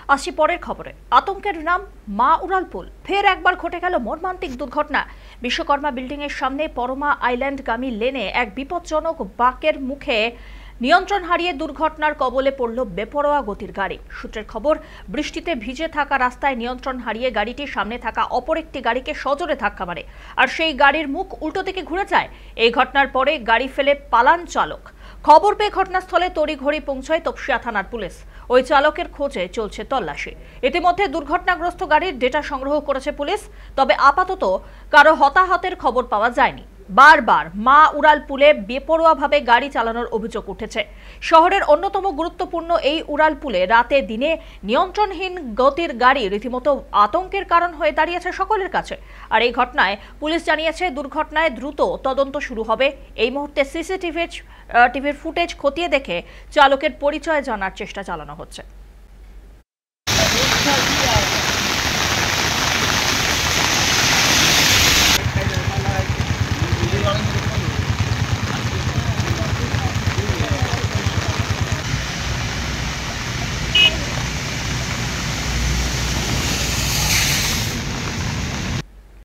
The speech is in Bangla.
আসি পরের খবরে। আতঙ্কের নাম মা উড়ালপুল। ফের একবার ঘটে গেল মর্মান্তিক দুর্ঘটনা। বিশ্বকর্মা বিল্ডিং এর সামনে পরমা আইল্যান্ডগামী লেনে এক বিপজ্জনক বাঁকের মুখে নিয়ন্ত্রণ হারিয়ে দুর্ঘটনার কবলে পড়ল বেপরোয়া গতির গাড়ি। সূত্রের খবর, বৃষ্টিতে ভিজে থাকা রাস্তায় নিয়ন্ত্রণ হারিয়ে গাড়িটি সামনে থাকা অপর একটি গাড়িকে সজোরে ধাক্কা মারে, আর সেই গাড়ির মুখ উল্টো দিকে ঘুরে যায়। এই ঘটনার পরে গাড়ি ফেলে পালান চালক। খবর পেয়ে ঘটনাস্থলে তড়িঘড়ি পৌঁছায় তপসিয়া থানার পুলিশ। ওই চালকের খোঁজে চলছে তল্লাশি। ইতিমধ্যে দুর্ঘটনাগ্রস্ত গাড়ির ডেটা সংগ্রহ করেছে পুলিশ, তবে আপাতত কারো হতাহতের খবর পাওয়া যায়নি। বারবার মা উড়ালপুলে বেপরোয়াভাবে গাড়ি চালানোর অভিযোগ উঠেছে। শহরের অন্যতম গুরুত্বপূর্ণ এই উড়ালপুলে রাতে দিনে নিয়ন্ত্রণহীন গতির গাড়ি রীতিমতো আতঙ্কের কারণ হয়ে দাঁড়িয়েছে সকলের কাছে। আর এই ঘটনায় পুলিশ জানিয়েছে দুর্ঘটনায় দ্রুত তদন্ত শুরু হবে। এই মুহূর্তে সিসিটিভির ফুটেজ খতিয়ে দেখে চালকের পরিচয় জানার চেষ্টা চালানো হচ্ছে।